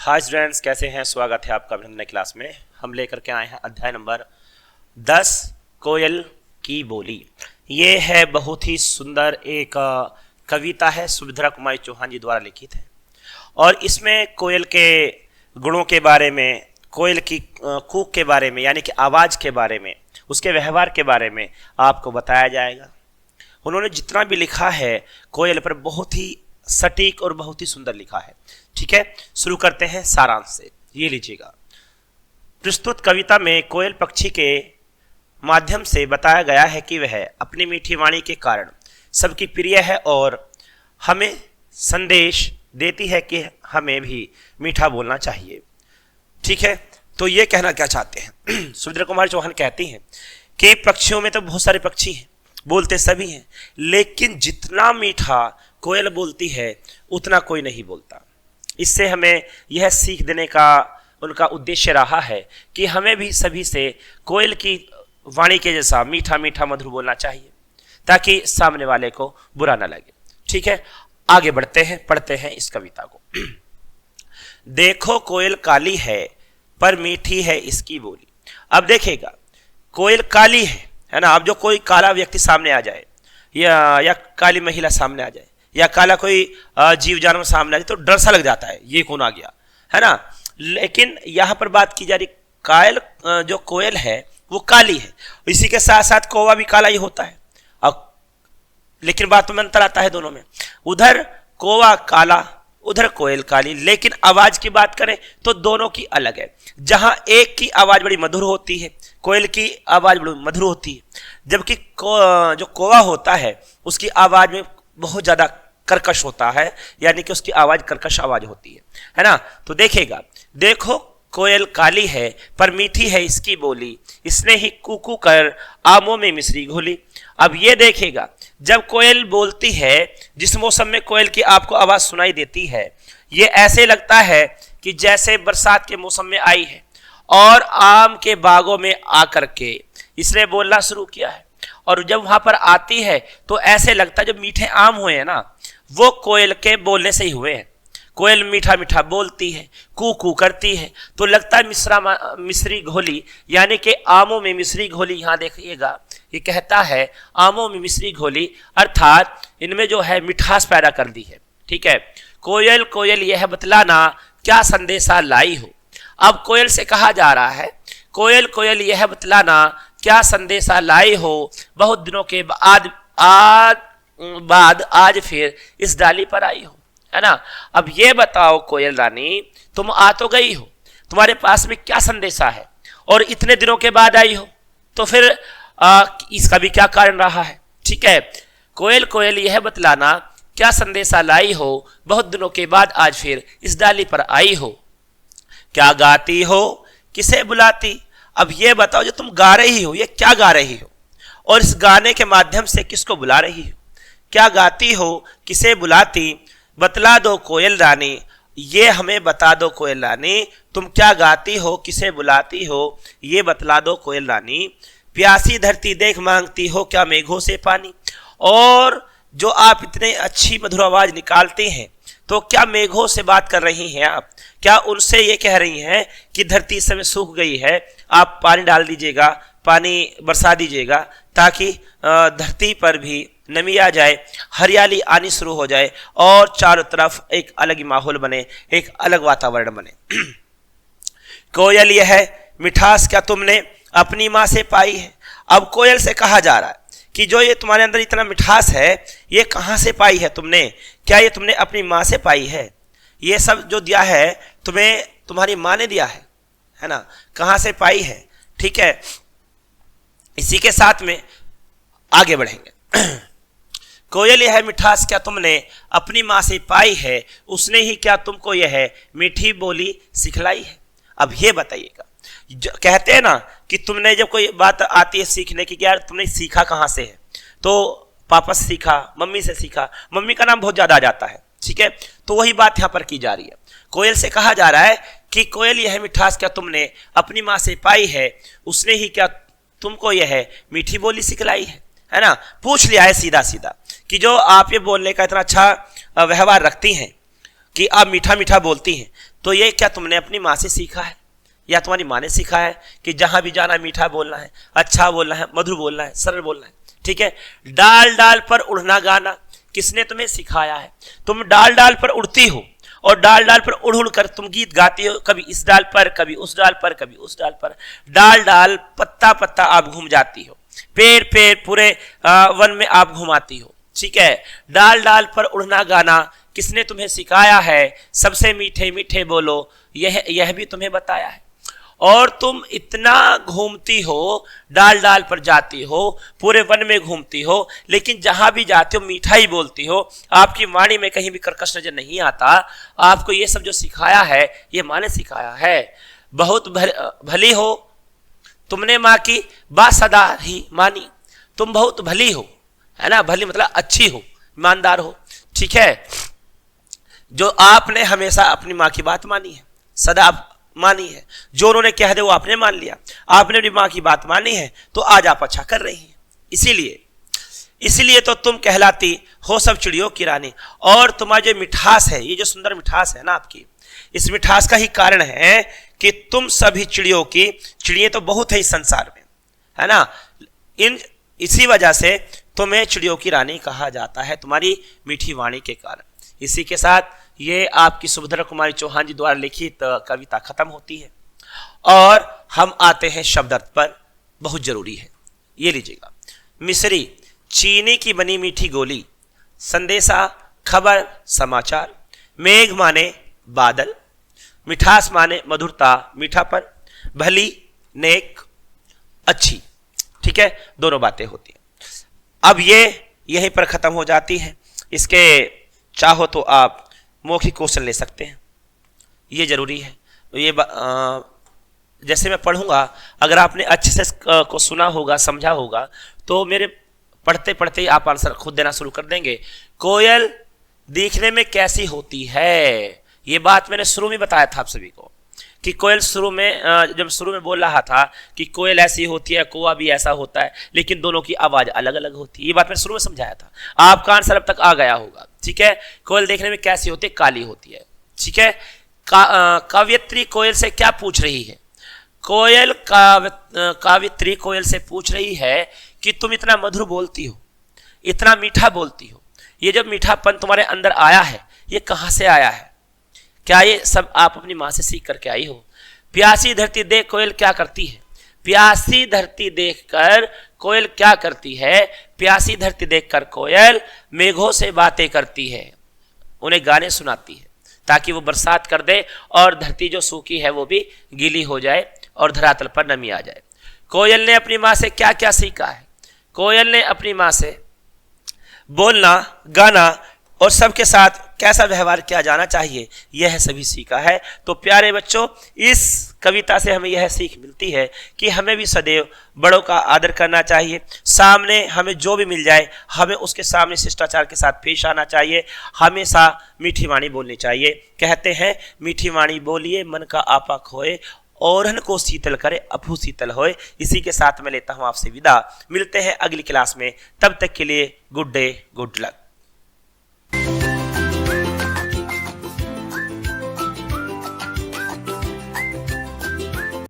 Hi students, कैसे हैं? स्वागत है आपका अपनी नई क्लास में। हम लेकर के आए हैं अध्याय नंबर 10 कोयल की बोली। ये है बहुत ही सुंदर एक कविता है, सुभद्रा कुमारी चौहान जी द्वारा लिखित है और इसमें कोयल के गुणों के बारे में, कोयल की कूक के बारे में यानी कि आवाज़ के बारे में, उसके व्यवहार के बारे में आपको बताया जाएगा। उन्होंने जितना भी लिखा है कोयल पर बहुत ही सटीक और बहुत ही सुंदर लिखा है। ठीक है, शुरू करते हैं सारांश से। ये लीजिएगा, प्रस्तुत कविता में कोयल पक्षी के माध्यम से बताया गया है कि वह अपनी मीठी वाणी के कारण सबकी प्रिय है और हमें संदेश देती है कि हमें भी मीठा बोलना चाहिए। ठीक है, तो ये कहना क्या चाहते हैं? सुभद्रा कुमारी चौहान कहती हैं कि पक्षियों में तो बहुत सारे पक्षी हैं, बोलते सभी हैं, लेकिन जितना मीठा कोयल बोलती है उतना कोई नहीं बोलता। इससे हमें यह सीख देने का उनका उद्देश्य रहा है कि हमें भी सभी से कोयल की वाणी के जैसा मीठा मीठा मधुर बोलना चाहिए ताकि सामने वाले को बुरा ना लगे। ठीक है, आगे बढ़ते हैं, पढ़ते हैं इस कविता को। देखो कोयल काली है पर मीठी है इसकी बोली। अब देखिएगा, कोयल काली है ना। अब जो कोई काला व्यक्ति सामने आ जाए या काली महिला सामने आ जाए या काला कोई जीव जानवर सामने आ जाए तो डर सा लग जाता है, ये कौन आ गया, है ना। लेकिन यहाँ पर बात की जा रही, जो कोयल है वो काली है, इसी के साथ साथ कौवा भी काला ही होता है। अब लेकिन बातों में अंतर आता है दोनों में। उधर कौवा काला, उधर कोयल काली, लेकिन आवाज की बात करें तो दोनों की अलग है। जहां एक की आवाज बड़ी मधुर होती है, कोयल की आवाज बड़ी मधुर होती है, जबकि जो कौवा होता है उसकी आवाज में बहुत ज्यादा कर्कश होता है, यानी कि उसकी आवाज कर्कश आवाज होती है ना। तो देखिएगा, देखो कोयल काली है पर मीठी है इसकी बोली, इसने ही कूकू कर आमों में मिश्री घोली। अब ये देखिएगा, जब कोयल बोलती है, जिस मौसम में कोयल की आपको आवाज सुनाई देती है, ये ऐसे लगता है कि जैसे बरसात के मौसम में आई है और आम के बागों में आकर के इसने बोलना शुरू किया है। और जब वहां पर आती है तो ऐसे लगता है जो मीठे आम हुए हैं ना, वो कोयल के बोलने से ही हुए हैं। कोयल मीठा मीठा बोलती है, कू कू करती है, तो लगता है मिश्री घोली, यानी कि आमों में मिश्री घोली। यहाँ देखिएगा, ये कहता है आमों में मिश्री घोली, अर्थात इनमें जो है मिठास पैदा कर दी है। ठीक है, कोयल कोयल यह बतलाना क्या संदेशा लाई हो। अब कोयल से कहा जा रहा है, कोयल कोयल यह बतलाना क्या संदेशा लाई हो, बहुत दिनों के बाद आज फिर इस डाली पर आई हो, है ना। अब ये बताओ कोयल रानी, तुम आ तो गई हो, तुम्हारे पास में क्या संदेशा है और इतने दिनों के बाद आई हो, तो फिर इसका भी क्या कारण रहा है। ठीक है, कोयल कोयल यह बतलाना क्या संदेशा लाई हो, बहुत दिनों के बाद आज फिर इस डाली पर आई हो। क्या गाती हो, किसे बुलाती। अब ये बताओ, जो तुम गा रही हो ये क्या गा रही हो और इस गाने के माध्यम से किसको बुला रही हो। क्या गाती हो, किसे बुलाती, बतला दो कोयल रानी, ये हमें बता दो कोयल रानी, तुम क्या गाती हो, किसे बुलाती हो, ये बतला दो कोयल रानी। प्यासी धरती देख मांगती हो क्या मेघों से पानी। और जो आप इतने अच्छी मधुर आवाज निकालती हैं, तो क्या मेघों से बात कर रही हैं आप? क्या उनसे ये कह रही हैं कि धरती इस समय सूख गई है, आप पानी डाल दीजिएगा, पानी बरसा दीजिएगा, ताकि धरती पर भी नमी आ जाए, हरियाली आनी शुरू हो जाए और चारों तरफ एक अलग ही माहौल बने, एक अलग वातावरण बने। कोयल यह मिठास क्या तुमने अपनी माँ से पाई है। अब कोयल से कहा जा रहा है कि जो ये तुम्हारे अंदर इतना मिठास है, ये कहाँ से पाई है तुमने? क्या ये तुमने अपनी माँ से पाई है? ये सब जो दिया है तुम्हें तुम्हारी माँ ने दिया है ना, कहाँ से पाई है। ठीक है, इसी के साथ में आगे बढ़ेंगे। कोयल यह मिठास क्या तुमने अपनी माँ से पाई है, उसने ही क्या तुमको यह मीठी बोली सिखलाई है। अब ये बताइएगा, कहते हैं ना कि तुमने जब कोई बात आती है सीखने की, यार तुमने सीखा कहाँ से है, तो पापा से सीखा, मम्मी से सीखा, मम्मी का नाम बहुत ज्यादा आ जाता है। ठीक है, तो वही बात यहाँ पर की जा रही है। कोयल से कहा जा रहा है कि कोयल यह मिठास क्या तुमने अपनी माँ से पाई है, उसने ही क्या तुमको यह मीठी बोली सिखलाई है ना। पूछ लिया है सीधा सीधा कि जो आप ये बोलने का इतना अच्छा व्यवहार रखती हैं कि आप मीठा मीठा बोलती हैं, तो ये क्या तुमने अपनी माँ से सीखा है या तुम्हारी माँ ने सीखा है कि जहां भी जाना मीठा बोलना है, अच्छा बोलना है, मधुर बोलना है, सरल बोलना है? ठीक है। डाल डाल पर उड़ना गाना किसने तुम्हें सिखाया है? तुम डाल डाल पर उड़ती हो और डाल डाल पर उड़ उड़ कर तुम गीत गाती हो, कभी इस डाल पर, कभी उस डाल पर, कभी उस डाल पर। डाल डाल पत्ता पत्ता आप घूम जाती हो, पेड़ पेड़ पूरे वन में आप घुमाती हो। ठीक है। डाल डाल पर उड़ना गाना किसने तुम्हें सिखाया है? सबसे मीठे मीठे बोलो यह भी तुम्हें बताया है। और तुम इतना घूमती हो, डाल डाल पर जाती हो, पूरे वन में घूमती हो, लेकिन जहां भी जाती हो मीठा ही बोलती हो। आपकी वाणी में कहीं भी कर्कश नजर नहीं आता। आपको ये सब जो सिखाया है ये माँ ने सिखाया है। बहुत भली हो तुमने माँ की बात सदा ही मानी। तुम बहुत भली हो, है ना। भली मतलब अच्छी हो, ईमानदार हो। ठीक है। जो आपने हमेशा अपनी माँ की बात मानी है, सदा मानी है, जो उन्होंने कह दे वो आपने मान लिया। आपने अपनी माँ की बात मानी है तो आज आप अच्छा कर रही हैं। इसीलिए तो तुम कहलाती हो सब चिड़ियों की रानी। और तुम्हारी जो मिठास है, ये जो सुंदर मिठास है ना आपकी, इस मिठास का ही कारण है कि तुम सभी चिड़ियों की, चिड़िया तो बहुत है इस संसार में, है ना। इसी वजह से तुम्हें चिड़ियों की रानी कहा जाता है, तुम्हारी मीठी वाणी के कारण। इसी के साथ ये आपकी सुभद्रा कुमारी चौहान जी द्वारा लिखित कविता खत्म होती है और हम आते हैं शब्द अर्थ पर। बहुत जरूरी है, ये लीजिएगा। मिस्री चीनी की बनी मीठी गोली, संदेशा खबर समाचार, मेघ माने बादल, मिठास माने मधुरता मीठापन, भली नेक अच्छी। ठीक है, दोनों बातें होती हैं। अब ये यहीं पर खत्म हो जाती है। इसके चाहो तो आप मौखिक क्वेश्चन ले सकते हैं, ये जरूरी है। ये जैसे मैं पढ़ूंगा, अगर आपने अच्छे से को सुना होगा, समझा होगा, तो मेरे पढ़ते पढ़ते आप आंसर खुद देना शुरू कर देंगे। कोयल दिखने में कैसी होती है? ये बात मैंने शुरू में बताया था आप सभी को कि कोयल शुरू में, जब शुरू में बोल रहा था कि कोयल ऐसी होती है, कौवा भी ऐसा होता है, लेकिन दोनों की आवाज अलग अलग होती है। ये बात मैंने शुरू में समझाया था, आपका आंसर अब तक आ गया होगा। ठीक है। कोयल देखने में कैसी होती है? काली होती है। ठीक है। काव्यत्री कोयल से क्या पूछ रही है? कोयल काव्यत्री कोयल से पूछ रही है कि तुम इतना मधुर बोलती हो, इतना मीठा बोलती हो, ये जब मीठापन तुम्हारे अंदर आया है ये कहां से आया है? क्या ये सब आप अपनी माँ से सीख करके आई हो? प्यासी धरती देख कोयल क्या करती है? प्यासी धरती देखकर कोयल क्या करती है? प्यासी धरती देखकर कोयल मेघों से बातें करती है, उन्हें गाने सुनाती है ताकि वो बरसात कर दे और धरती जो सूखी है वो भी गीली हो जाए और धरातल पर नमी आ जाए। कोयल ने अपनी माँ से क्या क्या सीखा है? कोयल ने अपनी माँ से बोलना, गाना और सबके साथ कैसा व्यवहार किया जाना चाहिए, यह सभी सीखा है। तो प्यारे बच्चों, इस कविता से हमें यह सीख मिलती है कि हमें भी सदैव बड़ों का आदर करना चाहिए। सामने हमें जो भी मिल जाए, हमें उसके सामने शिष्टाचार के साथ पेश आना चाहिए। हमेशा मीठी वाणी बोलनी चाहिए। कहते हैं मीठी वाणी बोलिए मन का आपा खोए, औरहन को शीतल करे अभू शीतल होए। इसी के साथ मैं लेता हूं आपसे विदा। मिलते हैं अगली क्लास में, तब तक के लिए गुड डे, गुड लक।